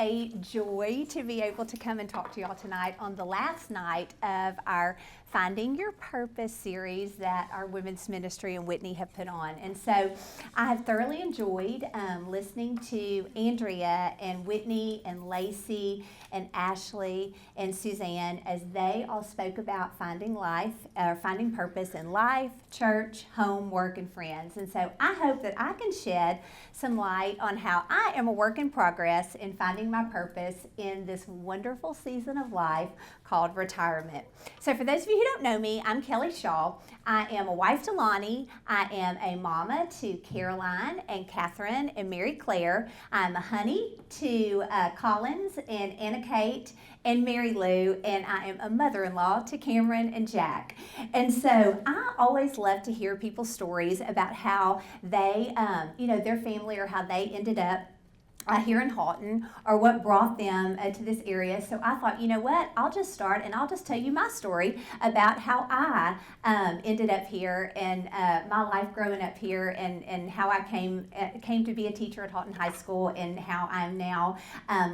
a joy to be able to come and talk to y'all tonight on the last night of our Finding Your Purpose series that our women's ministry and Whitney have put on. And so I have thoroughly enjoyed listening to Andrea and Whitney and Lacey and Ashley and Suzanne as they all spoke about finding purpose in life, church, home, work, and friends. And so I hope that I can shed some light on how I am a work in progress in finding my purpose in this wonderful season of life called retirement. So for those of you who don't know me, I'm Kelly Shaw. I am a wife to Lonnie. I am a mama to Caroline and Catherine and Mary Claire. I'm a honey to Collins and Anna Kate and Mary Lou, and I am a mother-in-law to Cameron and Jack. And so I always love to hear people's stories about how they, their family or how they ended up here in Houghton, or what brought them to this area. So I thought, you know what, I'll just start and I'll just tell you my story about how I ended up here and my life growing up here, and how I came to be a teacher at Houghton High School, and how I'm now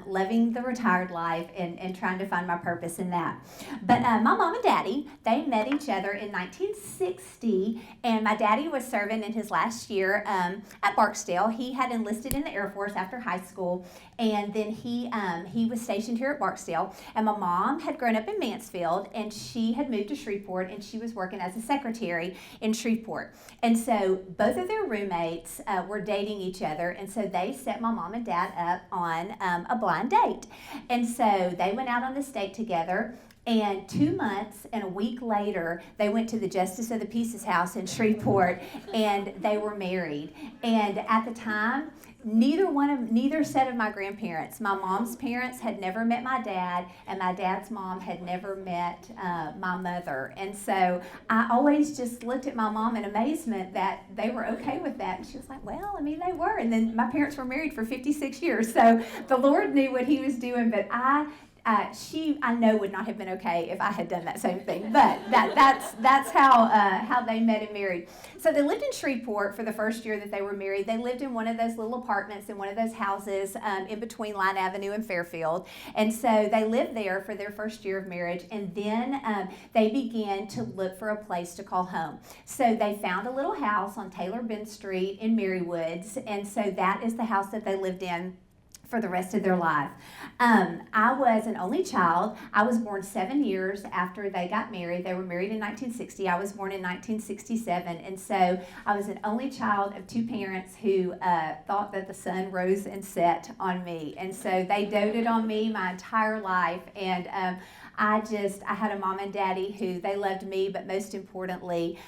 loving the retired life and trying to find my purpose in that. But my mom and daddy, they met each other in 1960, and my daddy was serving in his last year at Barksdale. He had enlisted in the Air Force after high school, and then he was stationed here at Barksdale. And my mom had grown up in Mansfield, and she had moved to Shreveport, and she was working as a secretary in Shreveport. And so both of their roommates were dating each other, and so they set my mom and dad up on a blind date. And so they went out on this date together. And 2 months and a week later, they went to the Justice of the Peace's house in Shreveport, and they were married. And at the time, neither set of my grandparents, my mom's parents had never met my dad, and my dad's mom had never met my mother. And so I always just looked at my mom in amazement that they were okay with that. And she was like, well, I mean, they were. And then my parents were married for 56 years. So the Lord knew what he was doing, but she, I know, would not have been okay if I had done that same thing. But that's how they met and married. So they lived in Shreveport for the first year that they were married. They lived in one of those little apartments in one of those houses in between Line Avenue and Fairfield. And so they lived there for their first year of marriage. And then they began to look for a place to call home. So they found a little house on Taylor Benn Street in Marywoods. And so that is the house that they lived in for the rest of their life. I was an only child. I was born 7 years after they got married. They were married in 1960. I was born in 1967. And so I was an only child of two parents who thought that the sun rose and set on me. And so they doted on me my entire life. And I had a mom and daddy who they loved me, but most importantly,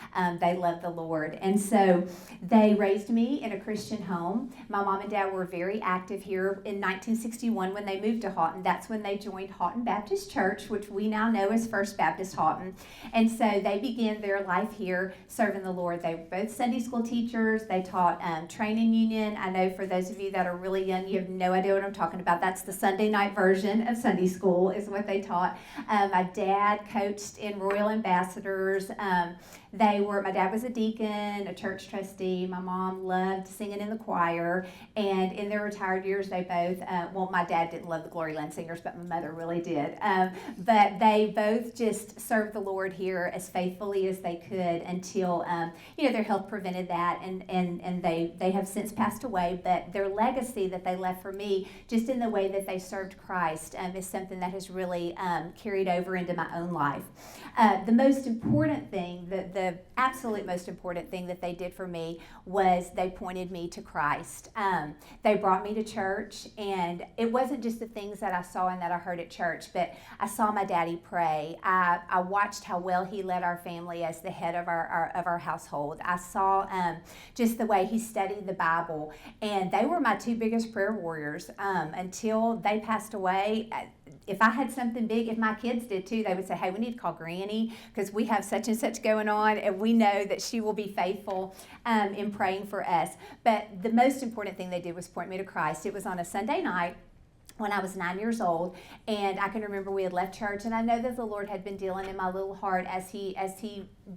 they loved the Lord. And so they raised me in a Christian home. My mom and dad were very active here. In 1961, when they moved to Houghton, that's when they joined Houghton Baptist Church, which we now know as First Baptist Houghton. And so they began their life here serving the Lord. They were both Sunday school teachers. They taught training union. I know for those of you that are really young, you have no idea what I'm talking about. That's the Sunday night version of Sunday school is what they taught. My dad coached in Royal Ambassadors. My dad was a deacon, a church trustee. My mom loved singing in the choir. And in their retired years, they both, my dad didn't love the Gloryland Singers, but my mother really did. But they both just served the Lord here as faithfully as they could until, their health prevented that. And they have since passed away. But their legacy that they left for me, just in the way that they served Christ, is something that has really carried over into my own life. The most important thing, the absolute most important thing that they did for me was they pointed me to Christ. They brought me to church, and it wasn't just the things that I saw and that I heard at church, but I saw my daddy pray. I watched how well he led our family as the head of our household. I saw just the way he studied the Bible, and they were my two biggest prayer warriors until they passed away. If I had something big, if my kids did too, they would say, hey, we need to call Granny because we have such and such going on, and we know that she will be faithful in praying for us. But the most important thing they did was point me to Christ. It was on a Sunday night when I was 9 years old, and I can remember we had left church, and I know that the Lord had been dealing in my little heart as he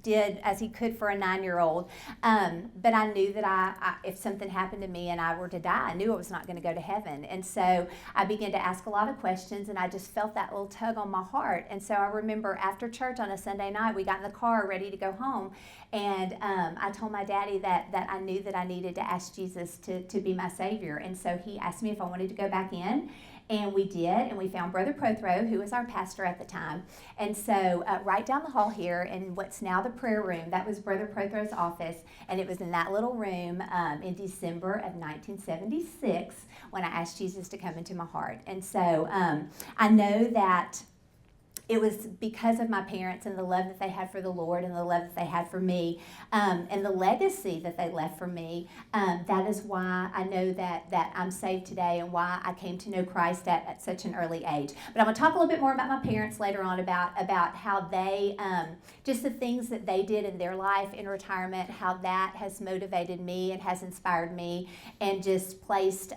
did as he could for a 9-year-old. But I knew that if something happened to me and I were to die, I knew I was not going to go to heaven. And so I began to ask a lot of questions, and I just felt that little tug on my heart. And so I remember after church on a Sunday night, we got in the car ready to go home, and I told my daddy that I knew that I needed to ask Jesus to be my Savior. And so he asked me if I wanted to go back in. And we did, and we found Brother Prothro, who was our pastor at the time. And so right down the hall here in what's now the prayer room, that was Brother Prothro's office, and it was in that little room in December of 1976 when I asked Jesus to come into my heart. And so I know that it was because of my parents and the love that they had for the Lord and the love that they had for me, and the legacy that they left for me. That is why I know that I'm saved today and why I came to know Christ at such an early age. But I'm going to talk a little bit more about my parents later on, about how they, just the things that they did in their life in retirement, how that has motivated me and has inspired me and just placed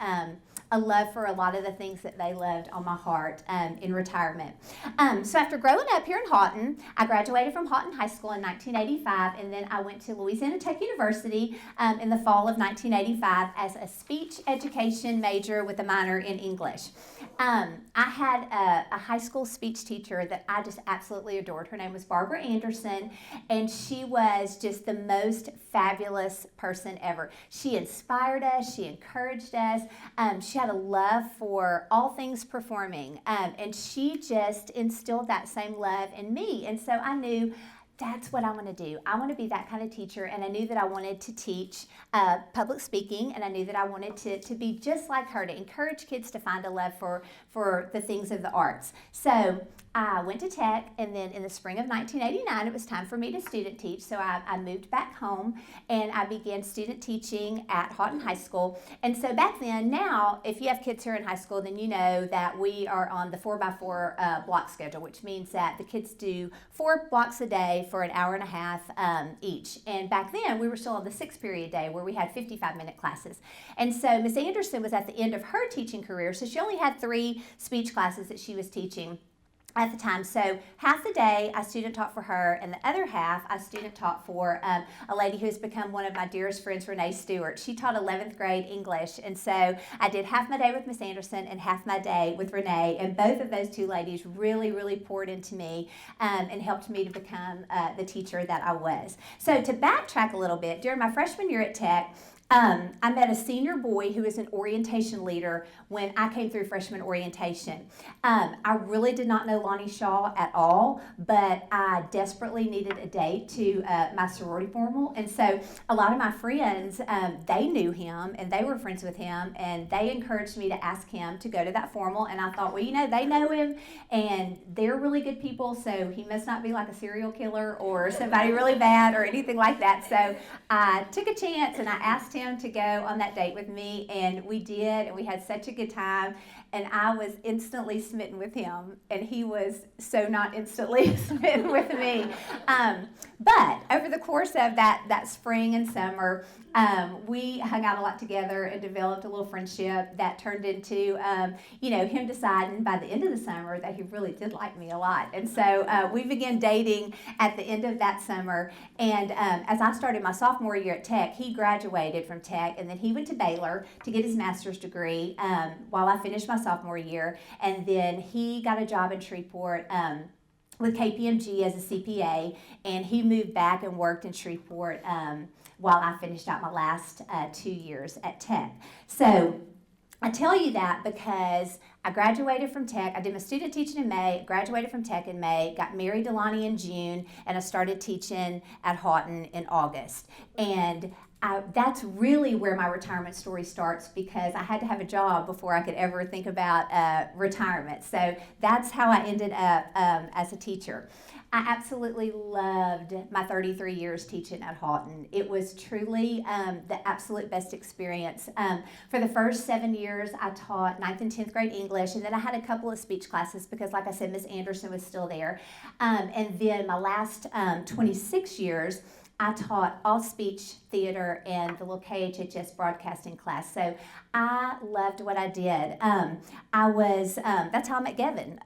a love for a lot of the things that they loved on my heart in retirement. So after growing up here in Houghton, I graduated from Houghton High School in 1985, and then I went to Louisiana Tech University in the fall of 1985 as a speech education major with a minor in English. I had a high school speech teacher that I just absolutely adored. Her name was Barbara Anderson, and she was just the most fabulous person ever. She inspired us. She encouraged us. She had a love for all things performing, and she just instilled that same love in me. And so I knew that's what I want to do. I want to be that kind of teacher, and I knew that I wanted to teach public speaking, and I knew that I wanted to be just like her, to encourage kids to find a love for the things of the arts. So I went to Tech, and then in the spring of 1989, it was time for me to student teach. So I moved back home, and I began student teaching at Houghton High School. And so back then, now, if you have kids here in high school, then you know that we are on the 4x4 block schedule, which means that the kids do 4 blocks a day for an hour and a half each. And back then, we were still on the 6-period day where we had 55-minute classes. And so Miss Anderson was at the end of her teaching career, so she only had 3 speech classes that she was teaching at the time. So half the day I student taught for her, and the other half I student taught for a lady who's become one of my dearest friends, Renee Stewart. She taught 11th grade English, and so I did half my day with Miss Anderson and half my day with Renee, and both of those 2 ladies really, really poured into me and helped me to become the teacher that I was. So to backtrack a little bit, during my freshman year at Tech, I met a senior boy who was an orientation leader when I came through freshman orientation. I really did not know Lonnie Shaw at all, but I desperately needed a date to my sorority formal. And so a lot of my friends, they knew him and they were friends with him, and they encouraged me to ask him to go to that formal. And I thought, well, they know him and they're really good people, so he must not be like a serial killer or somebody really bad or anything like that. So I took a chance and I asked him to go on that date with me, and we did, and we had such a good time, and I was instantly smitten with him, and he was so not instantly smitten with me. But over the course of that spring and summer, we hung out a lot together and developed a little friendship that turned into, him deciding by the end of the summer that he really did like me a lot. And so we began dating at the end of that summer. And as I started my sophomore year at Tech, he graduated from Tech, and then he went to Baylor to get his master's degree while I finished my sophomore year. And then he got a job in Shreveport with KPMG as a CPA, and he moved back and worked in Shreveport while I finished out my last 2 years at Tech. So I tell you that because I graduated from Tech. I did my student teaching in May, graduated from Tech in May, got married to Lonnie in June, and I started teaching at Houghton in August. And that's really where my retirement story starts, because I had to have a job before I could ever think about retirement. So that's how I ended up as a teacher. I absolutely loved my 33 years teaching at Houghton. It was truly the absolute best experience. For the first 7 years, I taught 9th and 10th grade English, and then I had a couple of speech classes because, like I said, Miss Anderson was still there. And then my last 26 years, I taught all speech, theater, and the little KHHS broadcasting class. So I loved what I did. That's how I met Gavin.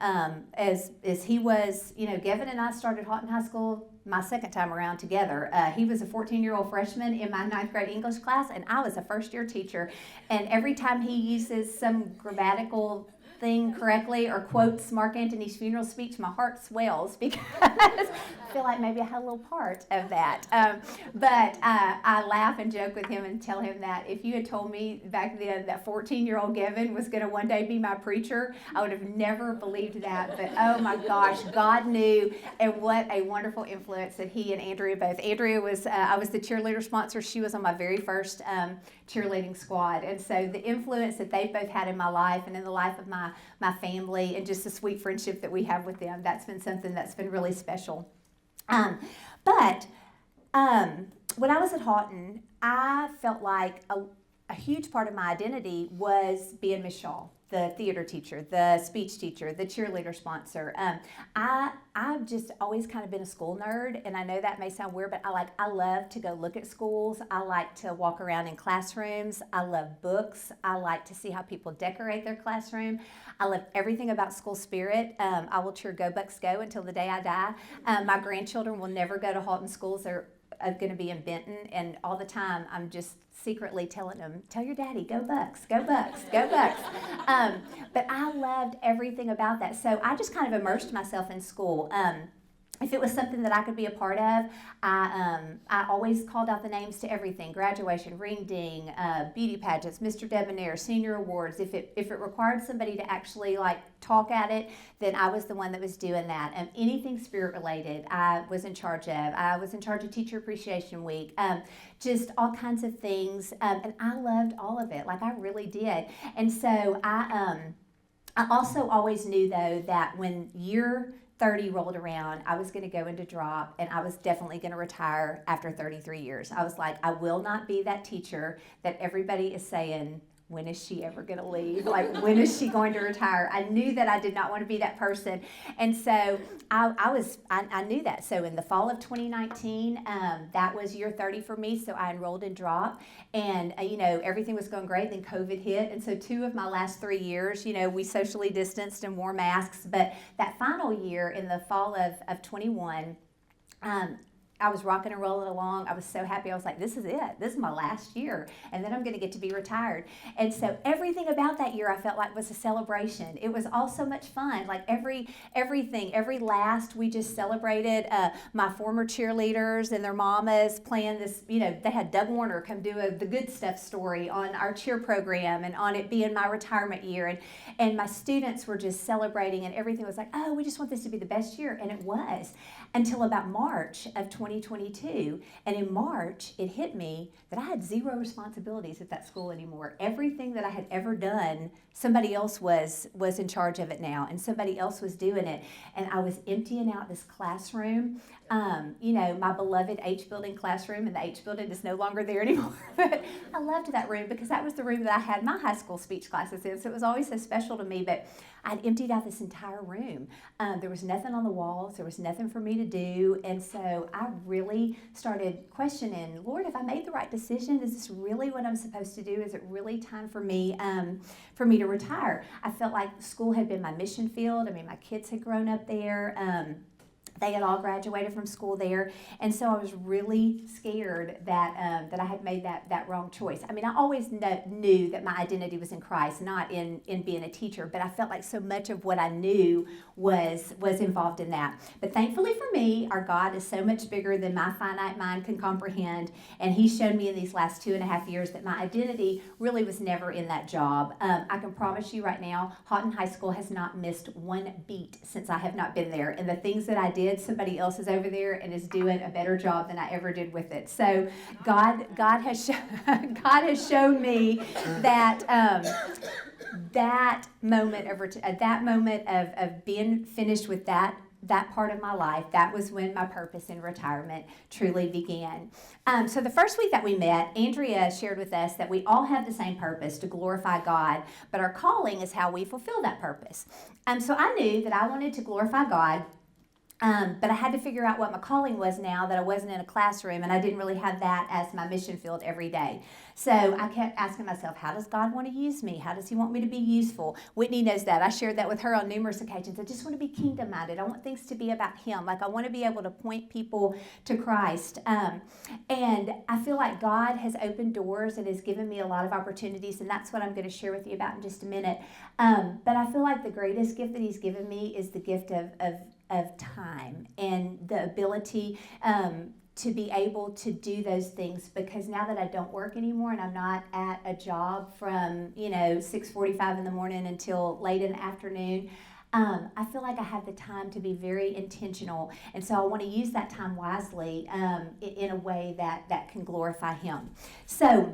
As he was, Gavin and I started Houghton High School my second time around together. He was a 14-year-old freshman in my ninth grade English class, and I was a first-year teacher. And every time he uses some grammatical thing correctly or quotes Mark Antony's funeral speech, my heart swells because I feel like maybe I had a little part of that. But I laugh and joke with him and tell him that if you had told me back then that 14-year-old Gavin was going to one day be my preacher, I would have never believed that. But oh my gosh, God knew, and what a wonderful influence that he and Andrea both. Andrea was, I was the cheerleader sponsor. She was on my very first cheerleading squad. And so the influence that they both had in my life and in the life of my family, and just the sweet friendship that we have with them, that's been something that's been really special. But when I was at Houghton, I felt like a huge part of my identity was being Miss Shaw, the theater teacher, the speech teacher, the cheerleader sponsor. I've just always kind of been a school nerd, and I know that may sound weird, but I love to go look at schools. I like to walk around in classrooms. I love books. I like to see how people decorate their classroom. I love everything about school spirit. I will cheer Go Bucks Go until the day I die. My grandchildren will never go to Houghton schools. They're going to be in Benton, and all the time I'm just secretly telling them, tell your daddy, go Bucks, go Bucks, go Bucks. But I loved everything about that. So I just kind of immersed myself in school. If it was something that I could be a part of, I always called out the names to everything: graduation, ring ding, beauty pageants, Mr. Debonair, senior awards. If it required somebody to actually talk at it, then I was the one that was doing that. Anything spirit related, I was in charge of. I was in charge of Teacher Appreciation Week, just all kinds of things, and I loved all of it. I really did. And so I also always knew though that when year 30 rolled around, I was going to go into drop, and I was definitely going to retire after 33 years. I was like, I will not be that teacher that everybody is saying, when is she ever going to leave? When is she going to retire? I knew that I did not want to be that person. And so I knew that. So in the fall of 2019, that was year 30 for me. So I enrolled in drop, and everything was going great. Then COVID hit. And so 2 of my last 3 years, we socially distanced and wore masks. But that final year in the fall of 21, I was rocking and rolling along. I was so happy. I was like, this is it. This is my last year. And then I'm going to get to be retired. And so everything about that year I felt like was a celebration. It was all so much fun. Every last, we just celebrated my former cheerleaders and their mamas playing this, they had Doug Warner come do the Good Stuff story on our cheer program, and on it being my retirement year. And my students were just celebrating, and everything was like, oh, we just want this to be the best year. And it was, until about March of 2022. And in March, it hit me that I had 0 responsibilities at that school anymore. Everything that I had ever done, somebody else was in charge of it now, and somebody else was doing it. And I was emptying out this classroom. My beloved H building classroom, and the H building is no longer there anymore. But I loved that room because that was the room that I had my high school speech classes in. So it was always so special to me. But I'd emptied out this entire room. There was nothing on the walls. There was nothing for me to do. And so I really started questioning, Lord, have I made the right decision? Is this really what I'm supposed to do? Is it really time for me to retire? I felt like school had been my mission field. I mean, my kids had grown up there. They had all graduated from school there, and so I was really scared that I had made that wrong choice. I mean, I always knew that my identity was in Christ, not in being a teacher, but I felt like so much of what I knew was involved in that. But thankfully for me, our God is so much bigger than my finite mind can comprehend, and He showed me in these last 2.5 years that my identity really was never in that job. I can promise you right now, Houghton High School has not missed one beat since I have not been there, and the things that I did, somebody else is over there and is doing a better job than I ever did with it. So God has shown me that that moment of being finished with that part of my life, that was when my purpose in retirement truly began. So the first week that we met, Andrea shared with us that we all have the same purpose, to glorify God, but our calling is how we fulfill that purpose. So I knew that I wanted to glorify God But I had to figure out what my calling was now that I wasn't in a classroom and I didn't really have that as my mission field every day. So I kept asking myself, how does God want to use me? How does He want me to be useful? Whitney knows that. I shared that with her on numerous occasions. I just want to be kingdom minded. I want things to be about Him. Like I want to be able to point people to Christ. And I feel like God has opened doors and has given me a lot of opportunities, and that's what I'm going to share with you about in just a minute. But I feel like the greatest gift that He's given me is the gift of time and the ability to be able to do those things, because now that I don't work anymore and I'm not at a job from 6:45 in the morning until late in the afternoon, I feel like I have the time to be very intentional, and so I want to use that time wisely in a way that can glorify Him. So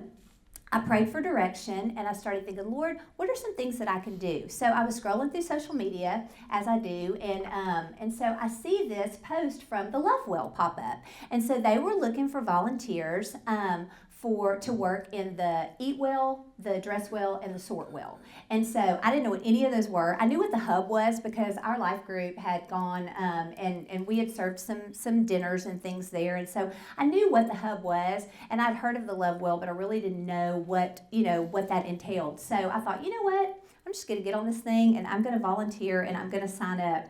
I prayed for direction, and I started thinking, Lord, what are some things that I can do? So I was scrolling through social media, as I do, and so I see this post from the Lovewell pop up. And so they were looking for volunteers to work in the Eat Well, the Dress Well, and the Sort Well. And so I didn't know what any of those were. I knew what the hub was because our life group had gone and we had served some dinners and things there. And so I knew what the hub was, and I'd heard of the Love Well, but I really didn't know what that entailed. So I thought, you know what? I'm just going to get on this thing and I'm going to volunteer and I'm going to sign up.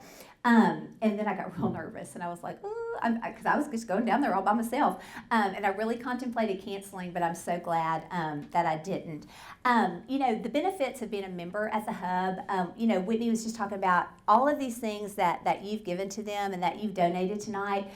And then I got real nervous and I was like, because I was just going down there all by myself. And I really contemplated canceling, but I'm so glad that I didn't. The benefits of being a member at the Hub, Whitney was just talking about all of these things that you've given to them and that you've donated tonight.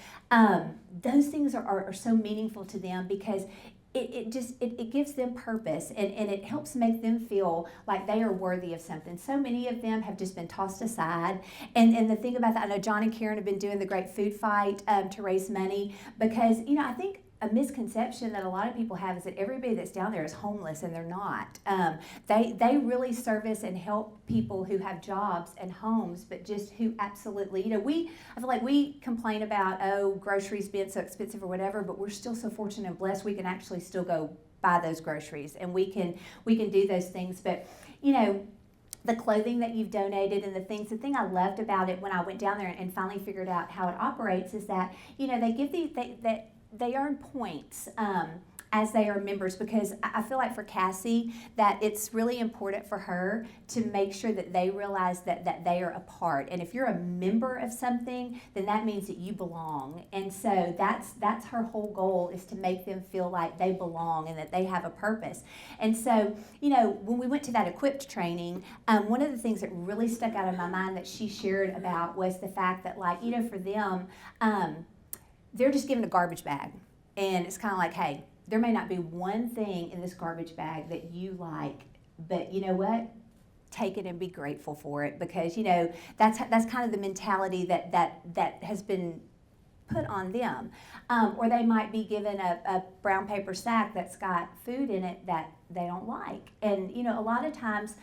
Those things are so meaningful to them because it gives them purpose and it helps make them feel like they are worthy of something. So many of them have just been tossed aside. And the thing about that, I know John and Karen have been doing the Great Food Fight to raise money because, I think a misconception that a lot of people have is that everybody that's down there is homeless, and they're not. They really service and help people who have jobs and homes, but just who absolutely, I feel like we complain about, groceries being so expensive or whatever, but we're still so fortunate and blessed we can actually still go buy those groceries and we can do those things. But, the clothing that you've donated and the thing I loved about it when I went down there and finally figured out how it operates is that, they give they earn points as they are members, because I feel like for Cassie that it's really important for her to make sure that they realize that they are a part. And if you're a member of something, then that means that you belong. And so that's her whole goal, is to make them feel like they belong and that they have a purpose. And so, when we went to that Equipped training, one of the things that really stuck out in my mind that she shared about was the fact that, for them, they're just given a garbage bag. And it's kind of like, hey, there may not be one thing in this garbage bag that you like, but you know what? Take it and be grateful for it, because, that's kind of the mentality that has been put on them. Or they might be given a brown paper sack that's got food in it that they don't like. And, a lot of times,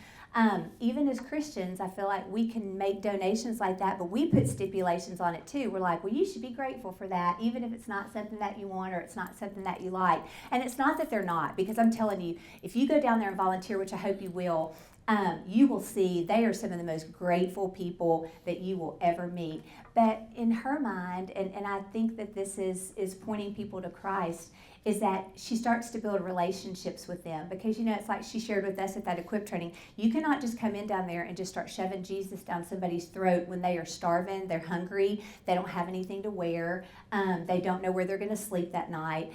even as Christians, I feel like we can make donations like that, but we put stipulations on it too. We're like, well, you should be grateful for that, even if it's not something that you want or it's not something that you like. And it's not that they're not, because I'm telling you, if you go down there and volunteer, which I hope you will see they are some of the most grateful people that you will ever meet. But in her mind, and I think that this is pointing people to Christ, is that she starts to build relationships with them. Because, it's like she shared with us at that Equip training, you cannot just come in down there and just start shoving Jesus down somebody's throat when they are starving, they're hungry, they don't have anything to wear, they don't know where they're going to sleep that night.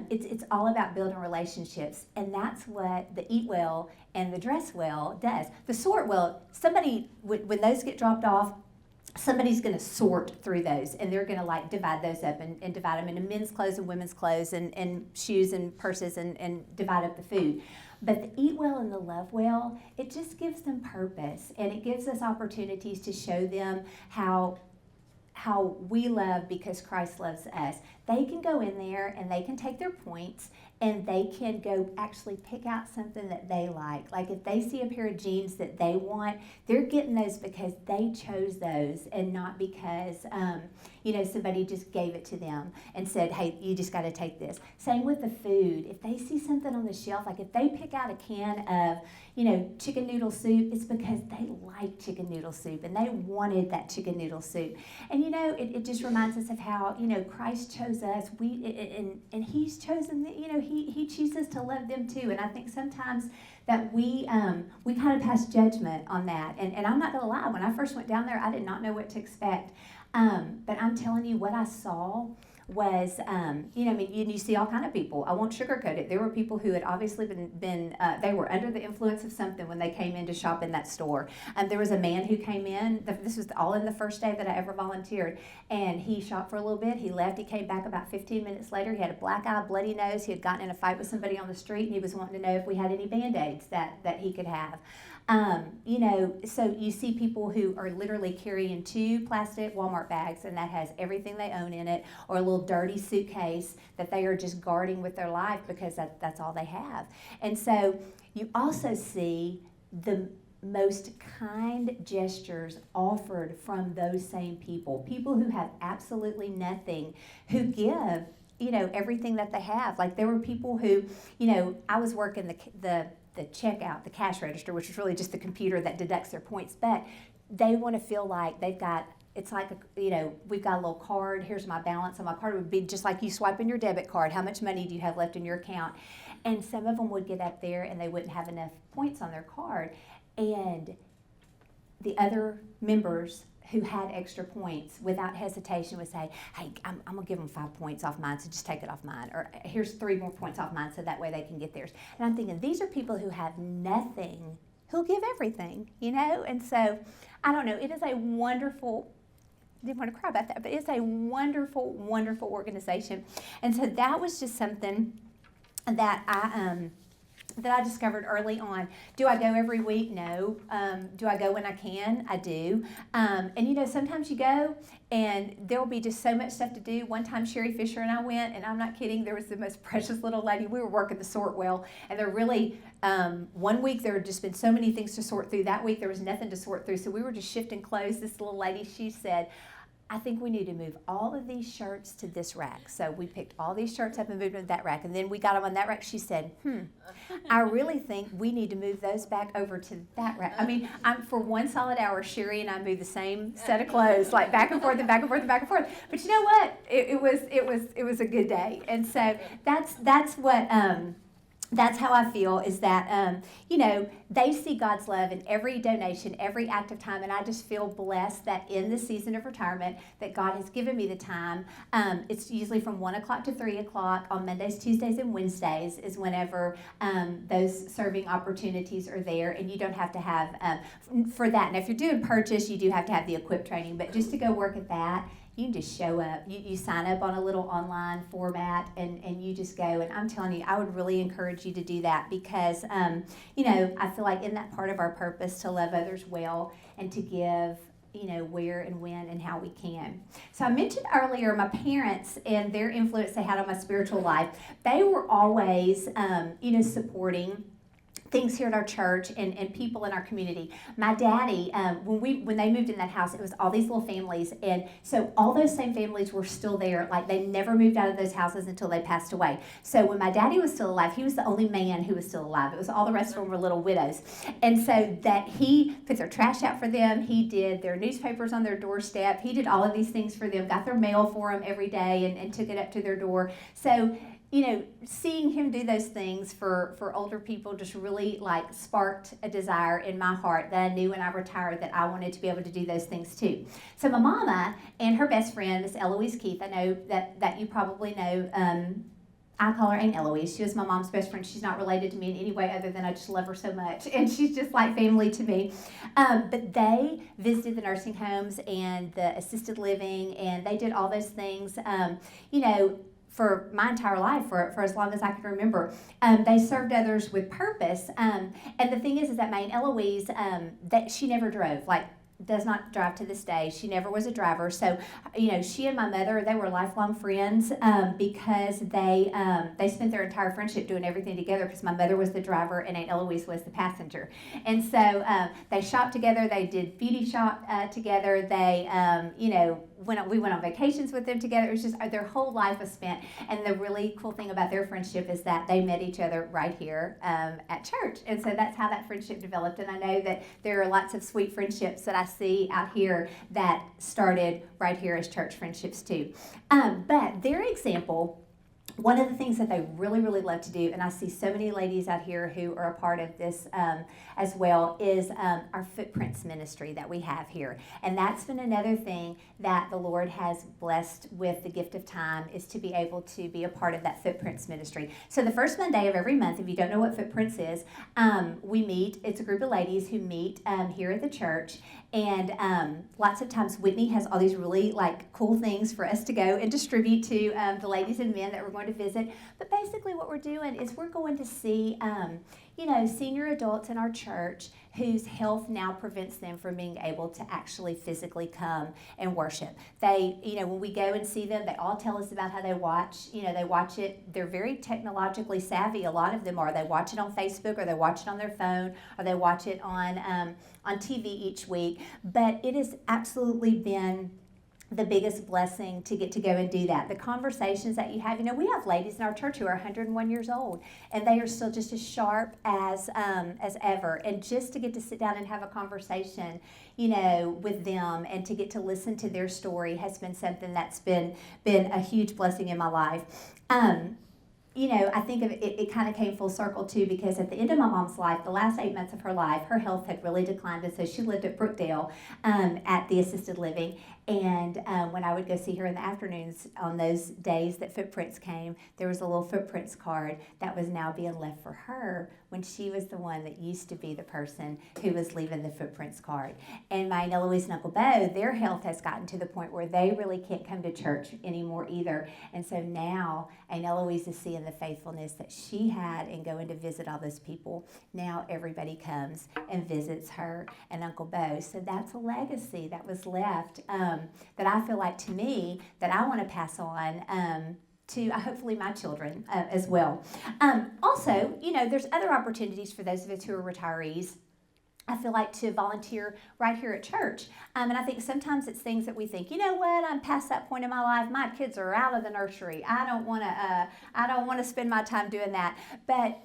It's all about building relationships, and that's what the Eat Well and the Dress Well does. The Sort Well, somebody, when those get dropped off, somebody's going to sort through those, and they're going to divide those up and divide them into men's clothes and women's clothes and shoes and purses and divide up the food. But the Eat Well and the Love Well, it just gives them purpose, and it gives us opportunities to show them how we love because Christ loves us. They can go in there and they can take their points and they can go actually pick out something that they like. Like if they see a pair of jeans that they want, they're getting those because they chose those and not because, somebody just gave it to them and said, hey, you just got to take this. Same with the food. If they see something on the shelf, like if they pick out a can of, chicken noodle soup, it's because they like chicken noodle soup and they wanted that chicken noodle soup. And, it just reminds us of how, Christ chose us. And He's chosen, He chooses to love them too. And I think sometimes that we kind of pass judgment on that. And I'm not going to lie, when I first went down there, I did not know what to expect. But I'm telling you, what I saw was, you see all kind of people. I won't sugarcoat it. There were people who had obviously been they were under the influence of something when they came in to shop in that store. There was a man who came in, this was all in the first day that I ever volunteered, and he shopped for a little bit. He left. He came back about 15 minutes later. He had a black eye, bloody nose. He had gotten in a fight with somebody on the street, and he was wanting to know if we had any Band-Aids that he could have. So you see people who are literally carrying 2 plastic Walmart bags, and that has everything they own in it, or a little dirty suitcase that they are just guarding with their life because that's all they have. And so you also see the most kind gestures offered from those same people who have absolutely nothing, who give, everything that they have. Like there were people who, I was working the checkout, the cash register, which is really just the computer that deducts their points, but they want to feel like they've got, it's like, we've got a little card, here's my balance on my card. It would be just like you swiping your debit card, how much money do you have left in your account? And some of them would get up there and they wouldn't have enough points on their card, and the other members who had extra points without hesitation would say, hey, I'm going to give them 5 points off mine, so just take it off mine. Or here's 3 more points off mine, so that way they can get theirs. And I'm thinking, these are people who have nothing, who'll give everything, And so, I don't know, it is a wonderful, I didn't want to cry about that, but it's a wonderful, wonderful organization. And so that was just something that I discovered early on. Do I go every week? No. Do I go when I can? I do. And sometimes you go and there will be just so much stuff to do. One time Sherry Fisher and I went, and I'm not kidding, there was the most precious little lady. We were working the sort well, and there really, one week there had just been so many things to sort through. That week there was nothing to sort through, so we were just shifting clothes. This little lady, she said, I think we need to move all of these shirts to this rack. So we picked all these shirts up and moved them to that rack. And then we got them on that rack. She said, I really think we need to move those back over to that rack. I mean, for 1 solid hour, Sherry and I moved the same set of clothes, like back and forth and back and forth and back and forth. But you know what? It was a good day. And so that's what that's how I feel, is that, they see God's love in every donation, every act of time, and I just feel blessed that in the season of retirement that God has given me the time. It's usually from 1 o'clock to 3 o'clock on Mondays, Tuesdays, and Wednesdays is whenever those serving opportunities are there, and you don't have to have, for that, and if you're doing purchase, you do have to have the equip training, but just to go work at that, you can just show up. You sign up on a little online format, and you just go. And I'm telling you, I would really encourage you to do that because, I feel like in that part of our purpose to love others well and to give, where and when and how we can. So I mentioned earlier my parents and their influence they had on my spiritual life. They were always, supporting things here at our church and people in our community. My daddy, when they moved in that house, it was all these little families, and so all those same families were still there. Like they never moved out of those houses until they passed away. So when my daddy was still alive, he was the only man who was still alive. It was all the rest of them were little widows, and so that he put their trash out for them. He did their newspapers on their doorstep. He did all of these things for them. Got their mail for them every day and took it up to their door. So seeing him do those things for older people just really sparked a desire in my heart that I knew when I retired that I wanted to be able to do those things too. So my mama and her best friend, Miss Eloise Keith, I know that you probably know, I call her Aunt Eloise. She was my mom's best friend. She's not related to me in any way other than I just love her so much. And she's just like family to me. But they visited the nursing homes and the assisted living, and they did all those things, for my entire life, for as long as I can remember. They served others with purpose. And the thing is that my Aunt Eloise, that she never drove. Like, does not drive to this day. She never was a driver. So, she and my mother, they were lifelong friends because they spent their entire friendship doing everything together because my mother was the driver and Aunt Eloise was the passenger. And so they shopped together. They did beauty shop together. They, we went on vacations with them together. It was just their whole life was spent. And the really cool thing about their friendship is that they met each other right here at church. And so that's how that friendship developed. And I know that there are lots of sweet friendships that I see out here that started right here as church friendships too. But their example, one of the things that they really, really love to do, and I see so many ladies out here who are a part of this as well, is our Footprints ministry that we have here. And that's been another thing that the Lord has blessed with the gift of time, is to be able to be a part of that Footprints ministry. So the first Monday of every month, if you don't know what Footprints is, we meet. It's a group of ladies who meet here at the church. And lots of times Whitney has all these really cool things for us to go and distribute to the ladies and men that we're going to visit. But basically what we're doing is we're going to see senior adults in our church whose health now prevents them from being able to actually physically come and worship. They, when we go and see them, they all tell us about how they watch. They watch it. They're very technologically savvy. A lot of them are. They watch it on Facebook, or they watch it on their phone, or they watch it on TV each week. But it has absolutely been the biggest blessing to get to go and do that. The conversations that you have, we have ladies in our church who are 101 years old, and they are still just as sharp as ever. And just to get to sit down and have a conversation, with them, and to get to listen to their story has been something that's been a huge blessing in my life. I think of it kind of came full circle too, because at the end of my mom's life, the last 8 months of her life, her health had really declined, and so she lived at Brookdale at the assisted living. And when I would go see her in the afternoons on those days that Footprints came, there was a little Footprints card that was now being left for her when she was the one that used to be the person who was leaving the Footprints card. And my Aunt Eloise and Uncle Bo, their health has gotten to the point where they really can't come to church anymore either. And so now Aunt Eloise is seeing the faithfulness that she had in going to visit all those people. Now everybody comes and visits her and Uncle Bo. So that's a legacy that was left that I feel like, to me, that I want to pass on to hopefully my children as well. Also, there's other opportunities for those of us who are retirees, I feel like, to volunteer right here at church. And I think sometimes it's things that we think, I'm past that point in my life. My kids are out of the nursery. I don't want to spend my time doing that. But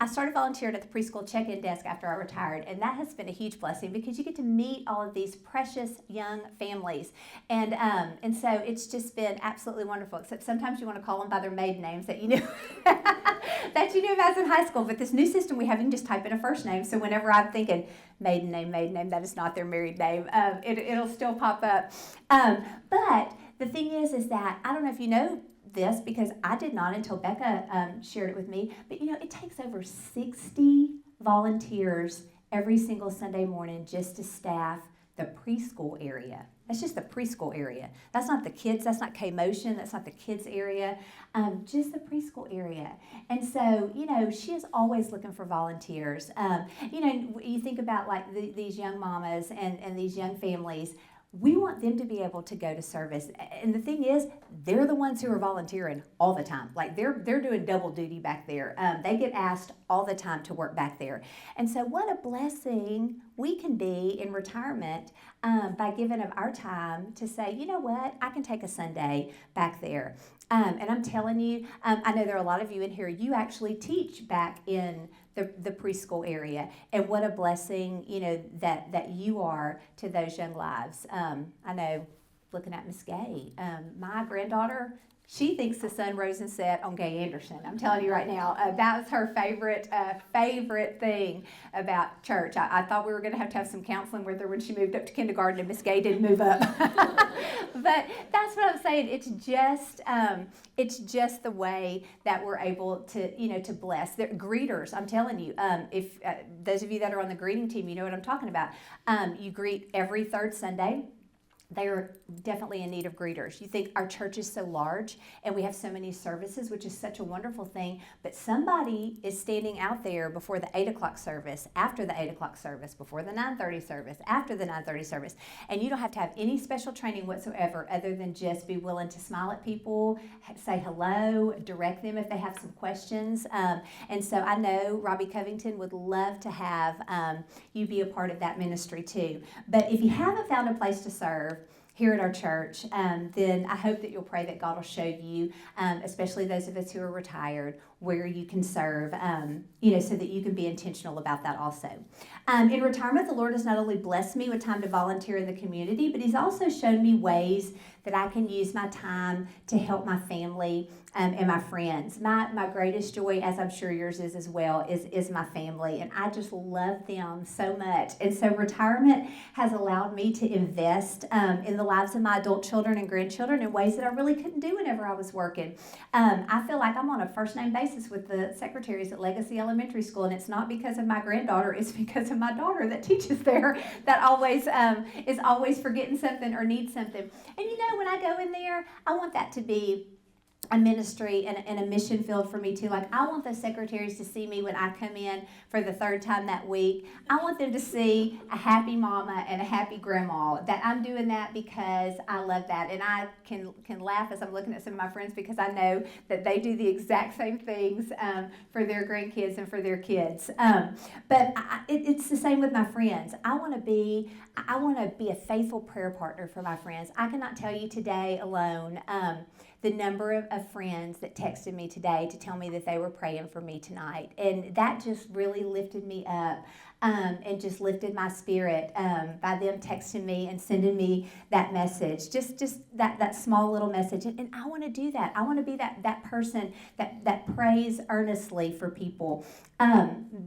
I started volunteering at the preschool check-in desk after I retired, and that has been a huge blessing because you get to meet all of these precious young families, and so it's just been absolutely wonderful. Except sometimes you want to call them by their maiden names that you knew that you knew as in high school. But this new system we have, you can just type in a first name. So whenever I'm thinking maiden name, that is not their married name, it'll still pop up. But the thing is that I don't know if you know this, because I did not until Becca shared it with me, but it takes over 60 volunteers every single Sunday morning just to staff the preschool area. That's just the preschool area. That's not the kids, that's not K-Motion, that's not the kids area, just the preschool area. And so, she is always looking for volunteers. You think about these young mamas and these young families. We want them to be able to go to service. And the thing is, they're the ones who are volunteering all the time. They're doing double duty back there. They get asked all the time to work back there. And so what a blessing we can be in retirement by giving of our time to say, I can take a Sunday back there. And I'm telling you, I know there are a lot of you in here, you actually teach back in the preschool area, and what a blessing, that you are to those young lives. I know, looking at Miss Gay, my granddaughter, she thinks the sun rose and set on Gay Anderson. I'm telling you right now, that was her favorite thing about church. I thought we were going to have some counseling with her when she moved up to kindergarten, and Miss Gay didn't move up. But that's what I'm saying. It's just the way that we're able to bless. They're greeters, I'm telling you. If those of you that are on the greeting team, you know what I'm talking about. You greet every third Sunday. they are definitely in need of greeters. You think our church is so large and we have so many services, which is such a wonderful thing, but somebody is standing out there before the 8 o'clock service, after the 8 o'clock service, before the 9:30 service, after the 9:30 service, and you don't have to have any special training whatsoever other than just be willing to smile at people, say hello, direct them if they have some questions. And so I know Robbie Covington would love to have you be a part of that ministry too. But if you haven't found a place to serve here at our church, then I hope that you'll pray that God will show you, especially those of us who are retired, where you can serve, so that you can be intentional about that also. In retirement, the Lord has not only blessed me with time to volunteer in the community, but He's also shown me ways that I can use my time to help my family and my friends. My greatest joy, as I'm sure yours is as well, is my family, and I just love them so much. And so retirement has allowed me to invest in the lives of my adult children and grandchildren in ways that I really couldn't do whenever I was working. I feel like I'm on a first-name basis with the secretaries at Legacy Elementary School, and it's not because of my granddaughter, it's because of my daughter that teaches there that always is always forgetting something or needs something. And when I go in there, I want that to be a ministry and a mission field for me too. Like, I want those secretaries to see me when I come in for the third time that week. I want them to see a happy mama and a happy grandma, that I'm doing that because I love that. And I can laugh as I'm looking at some of my friends because I know that they do the exact same things for their grandkids and for their kids. But it's the same with my friends. I want to be a faithful prayer partner for my friends. I cannot tell you today alone the number of friends that texted me today to tell me that they were praying for me tonight. And that just really lifted me up and just lifted my spirit by them texting me and sending me that message, just that small little message. And I want to do that. I want to be that person that prays earnestly for people.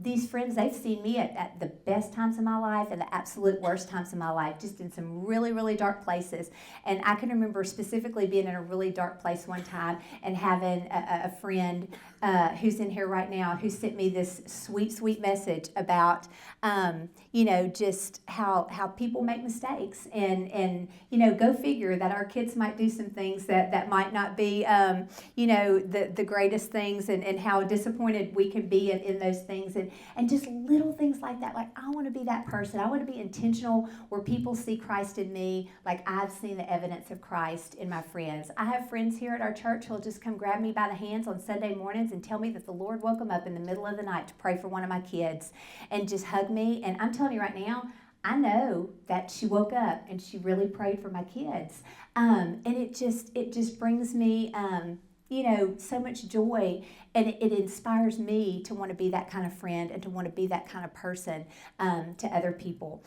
These friends, they've seen me at the best times of my life and the absolute worst times of my life, just in some really, really dark places. And I can remember specifically being in a really dark place one time and having a friend who's in here right now who sent me this sweet, sweet message about, just how people make mistakes and go figure that our kids might do some things that might not be, the greatest things and how disappointed we can be in those things and just little things like that. Like, I want to be that person. I want to be intentional where people see Christ in me like I've seen the evidence of Christ in my friends. I have friends here at our church who'll just come grab me by the hands on Sunday mornings and tell me that the Lord woke them up in the middle of the night to pray for one of my kids and just hug me. And I'm telling you right now, I know that she woke up and she really prayed for my kids. And it just brings me, so much joy, and it inspires me to want to be that kind of friend and to want to be that kind of person to other people.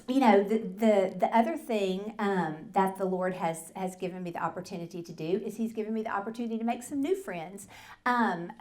The other thing that the Lord has given me the opportunity to do is He's given me the opportunity to make some new friends.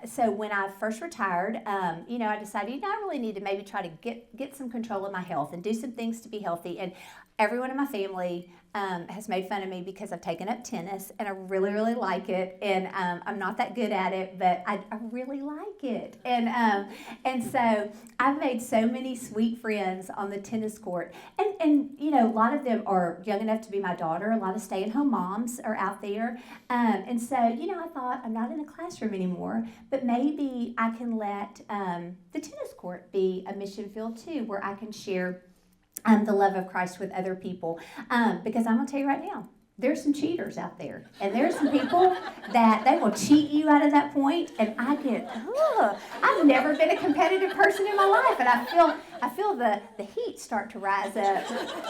So when I first retired, I decided, I really need to maybe try to get some control of my health and do some things to be healthy. And everyone in my family has made fun of me because I've taken up tennis, and I really, really like it. And I'm not that good at it, but I really like it. And so I've made so many sweet friends on the tennis court. And a lot of them are young enough to be my daughter. A lot of stay-at-home moms are out there. And so, I thought, I'm not in a classroom anymore, but maybe I can let the tennis court be a mission field too, where I can share the love of Christ with other people. Because I'm going to tell you right now, there's some cheaters out there. And there's some people that they will cheat you out of that point. And I've never been a competitive person in my life. And I feel the heat start to rise up.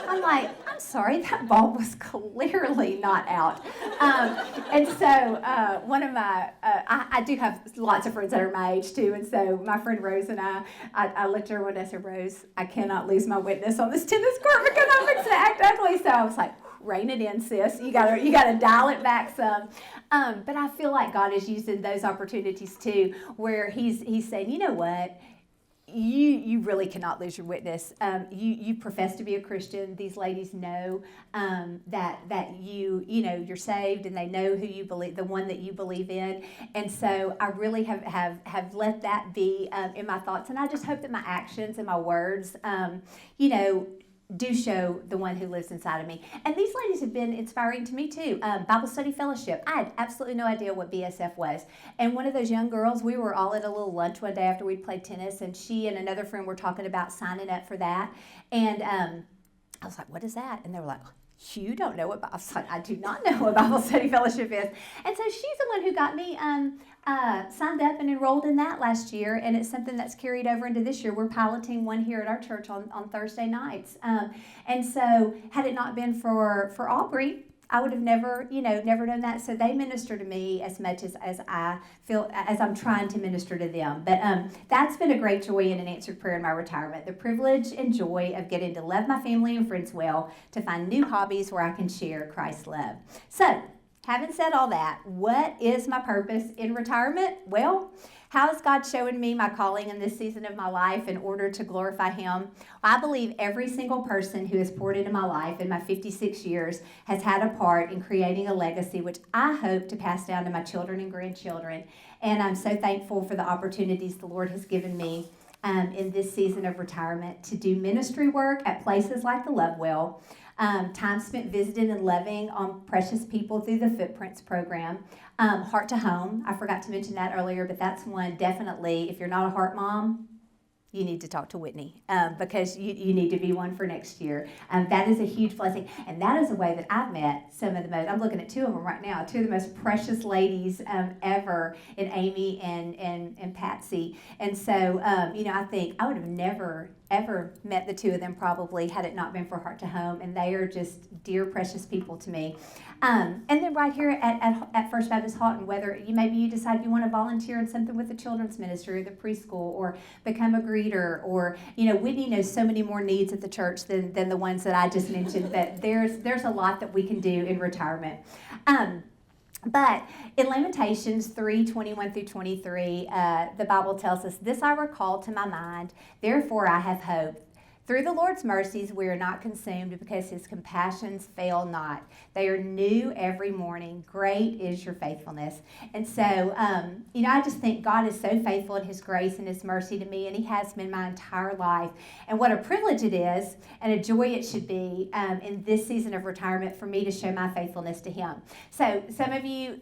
I'm like, I'm sorry, that ball was clearly not out. And so one of my, I do have lots of friends that are my age too. And so my friend Rose and I looked at her one day and said, Rose, I cannot lose my witness on this tennis court because I'm fixing to act ugly. So I was like, rein it in, sis. You gotta dial it back some. But I feel like God is using those opportunities too, where He's saying, you know what? You really cannot lose your witness. You profess to be a Christian. These ladies know that you're saved, and they know who you believe, the one that you believe in. And so I really have let that be in my thoughts, and I just hope that my actions and my words, do show the one who lives inside of me. And these ladies have been inspiring to me too. Bible Study Fellowship. I had absolutely no idea what BSF was. And one of those young girls, we were all at a little lunch one day after we'd played tennis, and she and another friend were talking about signing up for that. And I was like, what is that? And they were like, you don't know what Bible Study? I do not know what Bible Study Fellowship is. And so she's the one who got me signed up and enrolled in that last year, and it's something that's carried over into this year. We're piloting one here at our church on Thursday nights. And so had it not been for Aubrey, I would have never done that. So they minister to me as much as I feel, as I'm trying to minister to them. But that's been a great joy and an answered prayer in my retirement. The privilege and joy of getting to love my family and friends well, to find new hobbies where I can share Christ's love. So, having said all that, what is my purpose in retirement? Well, how is God showing me my calling in this season of my life in order to glorify Him? I believe every single person who has poured into my life in my 56 years has had a part in creating a legacy, which I hope to pass down to my children and grandchildren. And I'm so thankful for the opportunities the Lord has given me in this season of retirement to do ministry work at places like the Lovewell. Time spent visiting and loving on precious people through the Footprints program. Heart to Home, I forgot to mention that earlier, but that's one definitely, if you're not a heart mom, you need to talk to Whitney because you need to be one for next year. That is a huge blessing. And that is a way that I've met some of the most, I'm looking at two of them right now, two of the most precious ladies ever in Amy and Patsy. And so, I think I would have never, ever met the two of them probably had it not been for Heart to Home. And they are just dear, precious people to me. And then right here at First Baptist Houghton, whether maybe you decide you want to volunteer in something with the children's ministry or the preschool or become a greeter or, Whitney knows so many more needs at the church than the ones that I just mentioned, that there's a lot that we can do in retirement. But in Lamentations 3:21 through 23, the Bible tells us, "This I recall to my mind, therefore I have hope. Through the Lord's mercies we are not consumed, because His compassions fail not. They are new every morning. Great is your faithfulness." And so, I just think God is so faithful in His grace and His mercy to me, and He has been my entire life. And what a privilege it is, and a joy it should be in this season of retirement for me to show my faithfulness to Him. So some of you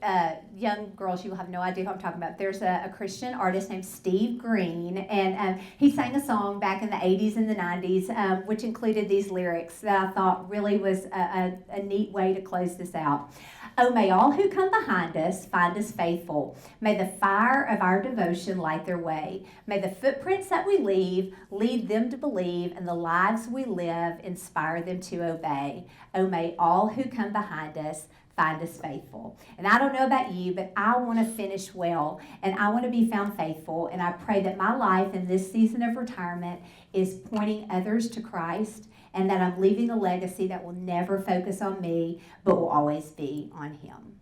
young girls, you will have no idea who I'm talking about. There's a Christian artist named Steve Green, and he sang a song back in the 80s and the 90s, which included these lyrics that I thought really was a neat way to close this out. "Oh, may all who come behind us find us faithful. May the fire of our devotion light their way. May the footprints that we leave lead them to believe, and the lives we live inspire them to obey. Oh, may all who come behind us find us faithful." And I don't know about you, but I want to finish well, and I want to be found faithful, and I pray that my life in this season of retirement is pointing others to Christ, and that I'm leaving a legacy that will never focus on me, but will always be on Him.